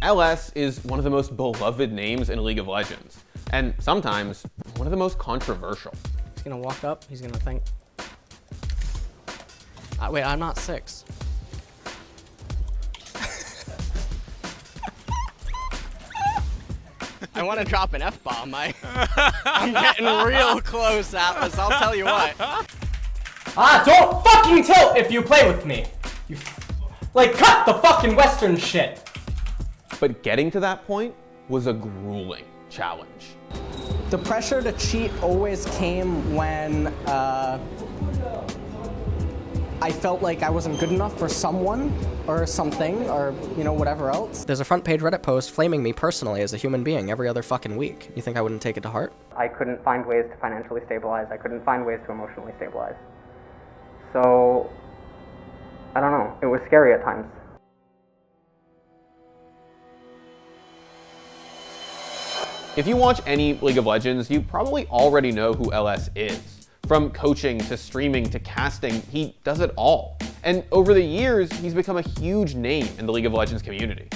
LS is one of the most beloved names in League of Legends, and sometimes one of the most controversial. He's gonna walk up, he's gonna think, wait, I'm not 6. I want to drop an F-bomb. I'm getting real close, Atlas, I'll tell you what. Don't fucking tilt if you play with me. Like, cut the fucking Western shit. But getting to that point was a grueling challenge. The pressure to cheat always came when I felt like I wasn't good enough for someone or something or, you know, whatever else. There's a front page Reddit post flaming me personally as a human being every other fucking week. You think I wouldn't take it to heart? I couldn't find ways to financially stabilize. I couldn't find ways to emotionally stabilize. So, I don't know. It was scary at times. If you watch any League of Legends, you probably already know who LS is. From coaching to streaming to casting, he does it all. And over the years, he's become a huge name in the League of Legends community.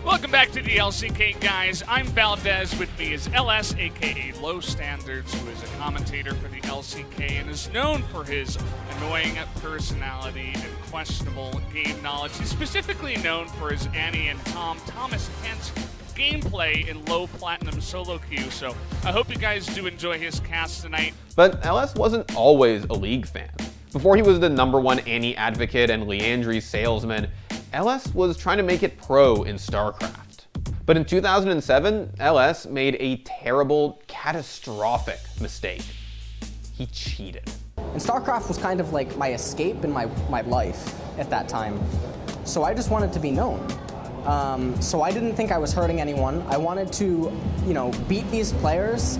Welcome back to the LCK, guys. I'm Valdez. With me is LS, aka Low Standards, who is a commentator for the LCK and is known for his annoying personality and questionable game knowledge. He's specifically known for his Annie and Thomas Kent gameplay in low platinum solo queue, so I hope you guys do enjoy his cast tonight. But LS wasn't always a League fan. Before he was the #1 Annie advocate and Leandry's salesman, LS was trying to make it pro in StarCraft. But in 2007, LS made a terrible, catastrophic mistake. He cheated. And StarCraft was kind of like my escape in my life at that time. So I just wanted to be known. So I didn't think I was hurting anyone. I wanted to, you know, beat these players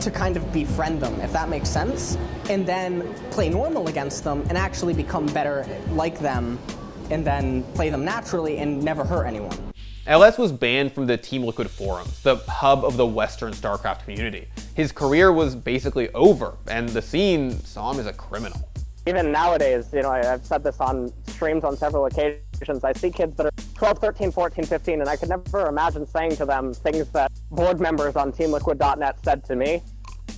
to kind of befriend them, if that makes sense, and then play normal against them and actually become better like them, and then play them naturally and never hurt anyone. LS was banned from the Team Liquid forums, the hub of the Western StarCraft community. His career was basically over, and the scene saw him as a criminal. Even nowadays, you know, I've said this on streams on several occasions, I see kids that are 12, 13, 14, 15, and I could never imagine saying to them things that board members on TeamLiquid.net said to me.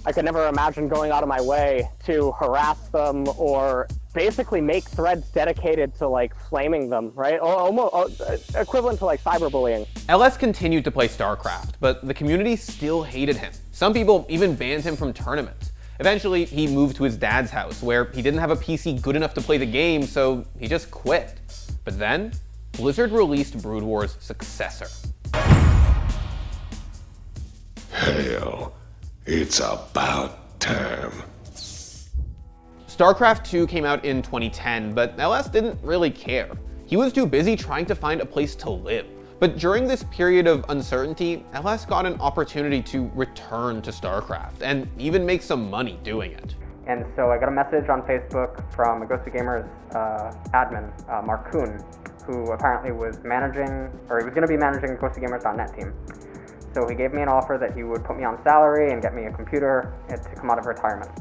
I could never imagine going out of my way to harass them or basically make threads dedicated to, like, flaming them, right? Almost equivalent to, like, cyberbullying. LS continued to play StarCraft, but the community still hated him. Some people even banned him from tournaments. Eventually, he moved to his dad's house, where he didn't have a PC good enough to play the game, so he just quit. But then, Blizzard released Brood War's successor. Hell, it's about time. StarCraft 2 came out in 2010, but LS didn't really care. He was too busy trying to find a place to live. But during this period of uncertainty, LS got an opportunity to return to StarCraft and even make some money doing it. And so I got a message on Facebook from a Ghost of Gamers admin, Mark Kuhn, who apparently was managing, or he was going to be managing the Ghost of Gamers.net team. So he gave me an offer that he would put me on salary and get me a computer to come out of retirement.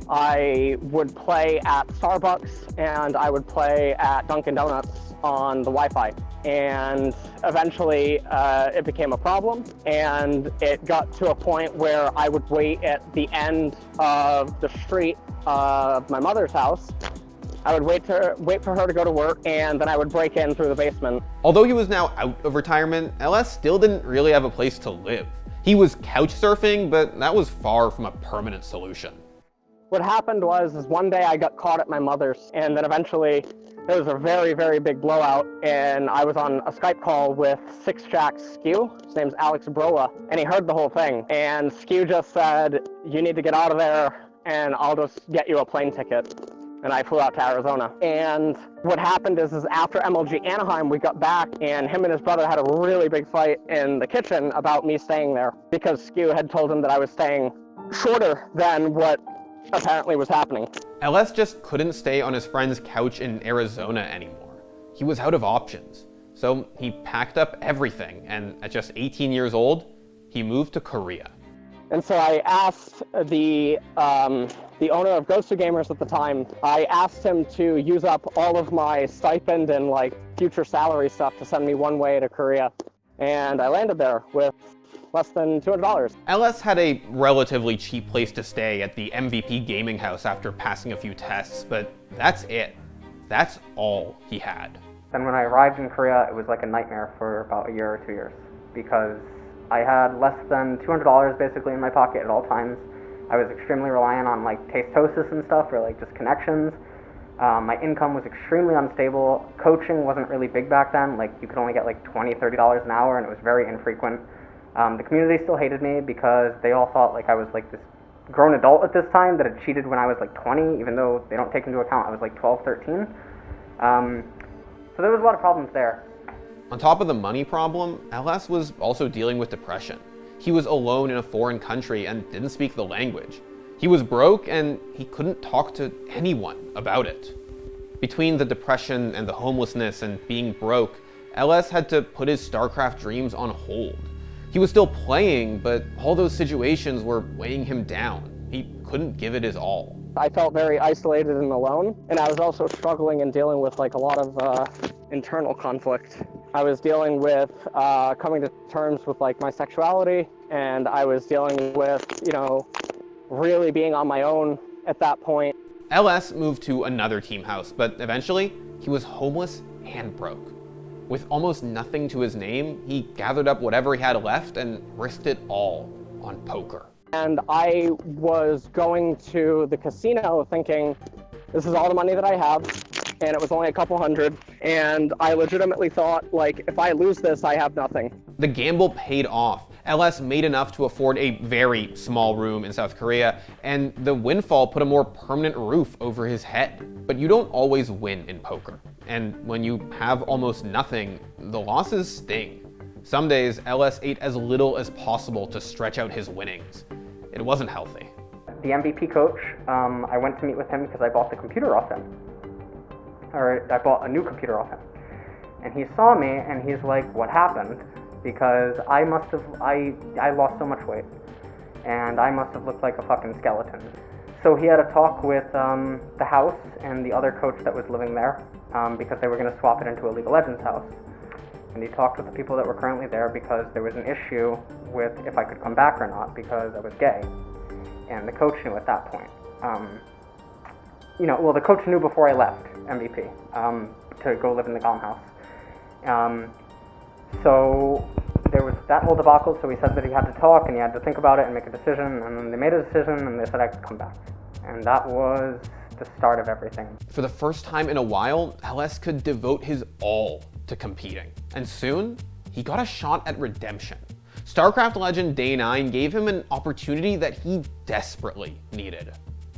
I would play at Starbucks and I would play at Dunkin' Donuts on the Wi-Fi. And eventually it became a problem, and it got to a point where I would wait at the end of the street of my mother's house. I would wait for her to go to work, and then I would break in through the basement. Although he was now out of retirement, LS still didn't really have a place to live. He was couch surfing, but that was far from a permanent solution. What happened was one day I got caught at my mother's, and then eventually there was a very, very big blowout, and I was on a Skype call with Six Jack's Skew. His name's Alex Broa, and he heard the whole thing. And Skew just said, "You need to get out of there, and I'll just get you a plane ticket." And I flew out to Arizona. And what happened is after MLG Anaheim, we got back, and him and his brother had a really big fight in the kitchen about me staying there, because Skew had told him that I was staying shorter than what apparently was happening. LS just couldn't stay on his friend's couch in Arizona anymore. He was out of options. So he packed up everything, and at just 18 years old, he moved to Korea. And so I asked the the owner of Ghost of Gamers at the time, I asked him to use up all of my stipend and like future salary stuff to send me one way to Korea. And I landed there with less than $200. LS had a relatively cheap place to stay at the MVP gaming house after passing a few tests, but that's it. That's all he had. Then when I arrived in Korea, it was like a nightmare for about a year or 2 years because I had less than $200 basically in my pocket at all times. I was extremely reliant on like tastosis and stuff, or like just connections. My income was extremely unstable. Coaching wasn't really big back then. Like you could only get like $20, $30 an hour, and it was very infrequent. The community still hated me because they all thought like I was like this grown adult at this time that had cheated when I was like 20, even though they don't take into account I was like 12, 13. So there was a lot of problems there. On top of the money problem, LS was also dealing with depression. He was alone in a foreign country and didn't speak the language. He was broke and he couldn't talk to anyone about it. Between the depression and the homelessness and being broke, LS had to put his StarCraft dreams on hold. He was still playing, but all those situations were weighing him down. He couldn't give it his all. I felt very isolated and alone, and I was also struggling and dealing with like a lot of internal conflict. I was dealing with coming to terms with like my sexuality, and I was dealing with, you know, really being on my own at that point. LS moved to another team house, but eventually he was homeless and broke. With almost nothing to his name, he gathered up whatever he had left and risked it all on poker. And I was going to the casino thinking, this is all the money that I have, and it was only a couple hundred, and I legitimately thought, like, if I lose this, I have nothing. The gamble paid off. LS made enough to afford a very small room in South Korea, and the windfall put a more permanent roof over his head. But you don't always win in poker. And when you have almost nothing, the losses sting. Some days, LS ate as little as possible to stretch out his winnings. It wasn't healthy. The MVP coach, I went to meet with him because I bought the computer off him. Or I bought a new computer off him. And he saw me and he's like, what happened? Because I lost so much weight. And I must have looked like a fucking skeleton. So he had a talk with the house and the other coach that was living there because they were going to swap it into a League of Legends house. And he talked with the people that were currently there because there was an issue with if I could come back or not because I was gay. And the coach knew at that point. The coach knew before I left MVP to go live in the Gom house. So there was that whole debacle, so he said that he had to talk and he had to think about it and make a decision, and then they made a decision and they said I could come back. And that was the start of everything. For the first time in a while, LS could devote his all to competing. And soon, he got a shot at redemption. StarCraft legend Day 9 gave him an opportunity that he desperately needed.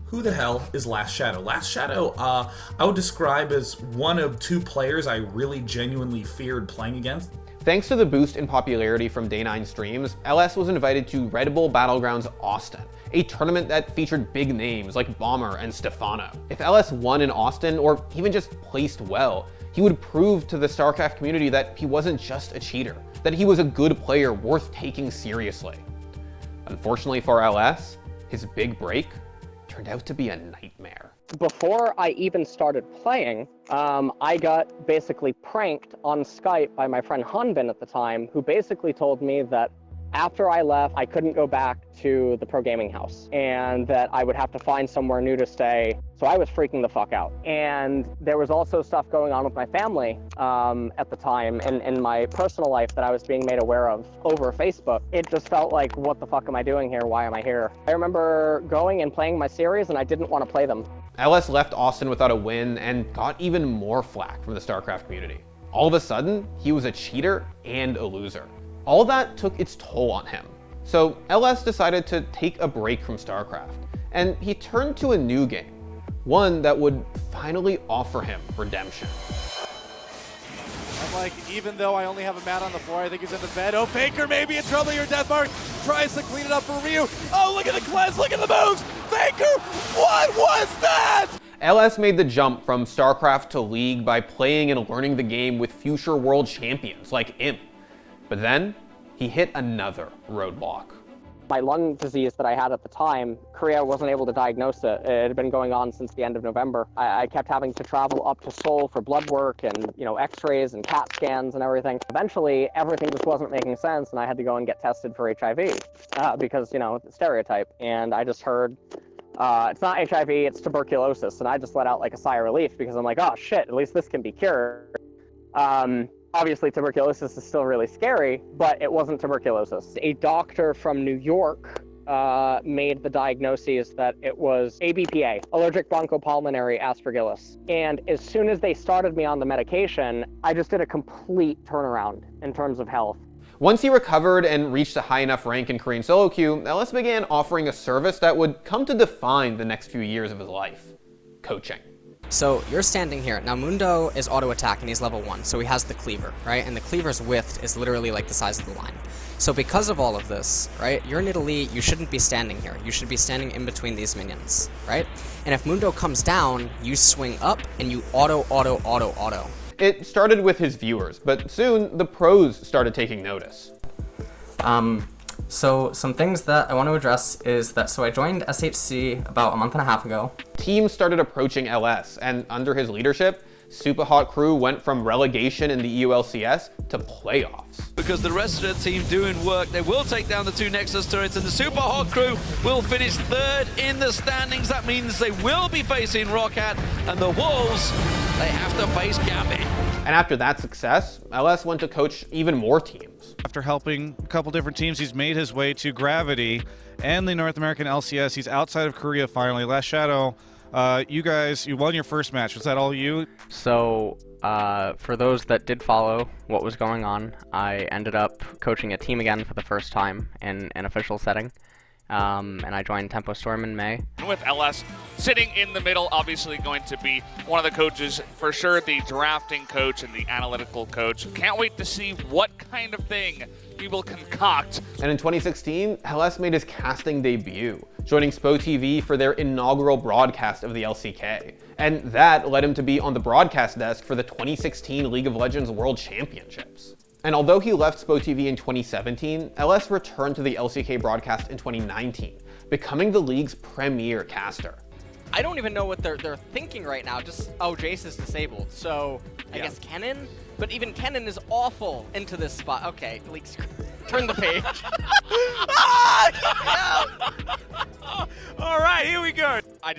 Who the hell is Last Shadow? Last Shadow, I would describe as one of two players I really genuinely feared playing against. Thanks to the boost in popularity from Day 9 streams, LS was invited to Red Bull Battlegrounds Austin, a tournament that featured big names like Bomber and Stefano. If LS won in Austin, or even just placed well, he would prove to the StarCraft community that he wasn't just a cheater, that he was a good player worth taking seriously. Unfortunately for LS, his big break turned out to be a nightmare. Before I even started playing, I got basically pranked on Skype by my friend Hanbin at the time, who basically told me that after I left, I couldn't go back to the pro gaming house and that I would have to find somewhere new to stay. So I was freaking the fuck out. And there was also stuff going on with my family at the time and in my personal life that I was being made aware of over Facebook. It just felt like, what the fuck am I doing here? Why am I here? I remember going and playing my series and I didn't want to play them. LS left Austin without a win and got even more flack from the StarCraft community. All of a sudden, he was a cheater and a loser. All that took its toll on him. So LS decided to take a break from StarCraft, and he turned to a new game, one that would finally offer him redemption. I'm like, even though I only have a mat on the floor, I think he's in the bed. Oh, Faker may be in trouble here. Deathmark tries to clean it up for Ryu. Oh, look at the cleanse, look at the moves. Faker, what was that? LS made the jump from StarCraft to League by playing and learning the game with future world champions like Imp. But then, he hit another roadblock. My lung disease that I had at the time, Korea wasn't able to diagnose it. It had been going on since the end of November. I kept having to travel up to Seoul for blood work and, x-rays and CAT scans and everything. Eventually, everything just wasn't making sense, and I had to go and get tested for HIV because, the stereotype. And I just heard, it's not HIV, it's tuberculosis. And I just let out like a sigh of relief because I'm like, oh shit, at least this can be cured. Obviously, tuberculosis is still really scary, but it wasn't tuberculosis. A doctor from New York made the diagnosis that it was ABPA, allergic bronchopulmonary aspergillus. And as soon as they started me on the medication, I just did a complete turnaround in terms of health. Once he recovered and reached a high enough rank in Korean solo queue, Ellis began offering a service that would come to define the next few years of his life: coaching. So you're standing here. Now Mundo is auto attack and he's level 1, so he has the cleaver, right? And the cleaver's width is literally like the size of the line. So because of all of this, right, you're in Italy, you shouldn't be standing here. You should be standing in between these minions, right? And if Mundo comes down, you swing up and you auto. It started with his viewers, but soon the pros started taking notice. So some things that I want to address is that, so I joined SHC about a month and a half ago. Teams started approaching LS, and under his leadership, Super Hot Crew went from relegation in the EULCS to playoffs. Because the rest of the team doing work, they will take down the 2 Nexus turrets, and the Super Hot Crew will finish 3rd in the standings. That means they will be facing Roccat, and the Wolves, they have to face Gambit. And after that success, LS went to coach even more teams. After helping a couple different teams, he's made his way to Gravity and the North American LCS. He's outside of Korea finally. Last Shadow, you won your first match. Was that all you? So, for those that did follow what was going on, I ended up coaching a team again for the first time in an official setting. And I joined Tempo Storm in May. With LS sitting in the middle, obviously going to be one of the coaches, for sure the drafting coach and the analytical coach. Can't wait to see what kind of thing he will concoct. And in 2016, LS made his casting debut, joining SPO TV for their inaugural broadcast of the LCK. And that led him to be on the broadcast desk for the 2016 League of Legends World Championships. And although he left SPO TV in 2017, LS returned to the LCK broadcast in 2019, becoming the league's premier caster. I don't even know what they're thinking right now. Just, oh, Jace is disabled, so I guess Kennen? But even Kennen is awful into this spot. Okay, leaks. Turn the page. All right, here we go. I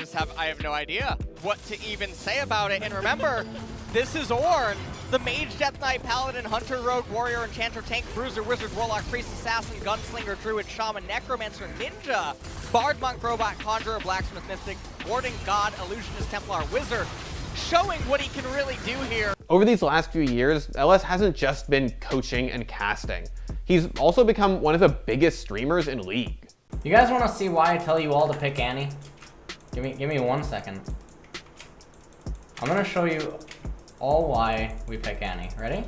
have no idea what to even say about it. And remember, this is Ornn. The Mage, Death Knight, Paladin, Hunter, Rogue, Warrior, Enchanter, Tank, Bruiser, Wizard, Warlock, Priest, Assassin, Gunslinger, Druid, Shaman, Necromancer, Ninja, Bard, Monk, Robot, Conjurer, Blacksmith, Mystic, Warding, God, Illusionist, Templar, Wizard, showing what he can really do here. Over these last few years, LS hasn't just been coaching and casting. He's also become one of the biggest streamers in League. You guys want to see why I tell you all to pick Annie? Give me 1 second. I'm gonna show you all why we pick Annie. Ready?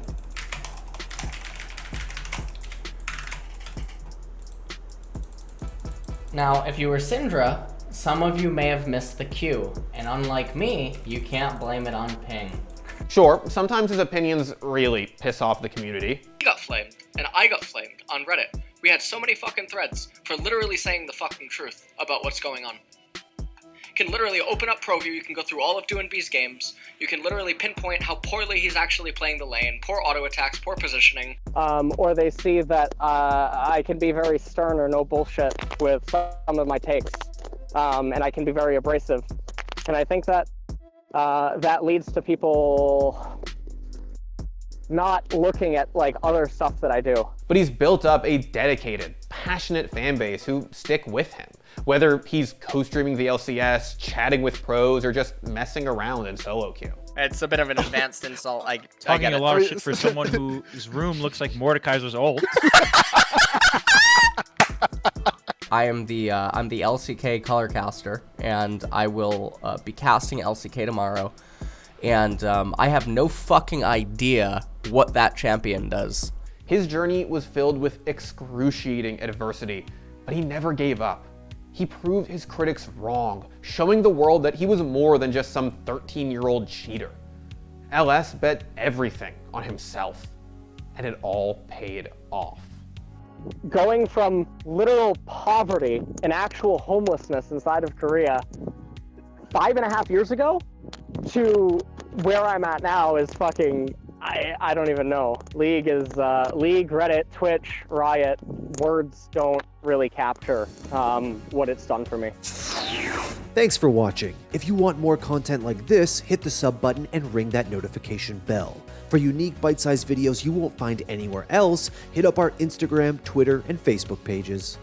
Now, if you were Syndra, some of you may have missed the cue, and unlike me, you can't blame it on ping. Sure, sometimes his opinions really piss off the community. He got flamed, and I got flamed on Reddit. We had so many fucking threads for literally saying the fucking truth about what's going on. You can literally open up ProView, you can go through all of DoinB's games, you can literally pinpoint how poorly he's actually playing the lane, poor auto attacks, poor positioning. Or they see that I can be very stern or no bullshit with some of my takes, and I can be very abrasive. And I think that that leads to people not looking at like other stuff that I do. But he's built up a dedicated, passionate fan base who stick with him. Whether he's co-streaming the LCS, chatting with pros, or just messing around in solo queue. It's a bit of an advanced insult. Talking a lot of shit for someone whose room looks like Mordekaiser's old. I'm the LCK color caster, and I will be casting LCK tomorrow. And I have no fucking idea what that champion does. His journey was filled with excruciating adversity, but he never gave up. He proved his critics wrong, showing the world that he was more than just some 13-year-old cheater. LS bet everything on himself, and it all paid off. going from literal poverty and actual homelessness inside of Korea 5.5 years ago to where I'm at now is fucking, I don't even know. League, Reddit, Twitch, Riot, words don't really capture what it's done for me. Thanks for watching. If you want more content like this, hit the sub button and ring that notification bell. For unique bite-sized videos you won't find anywhere else, hit up our Instagram, Twitter, and Facebook pages.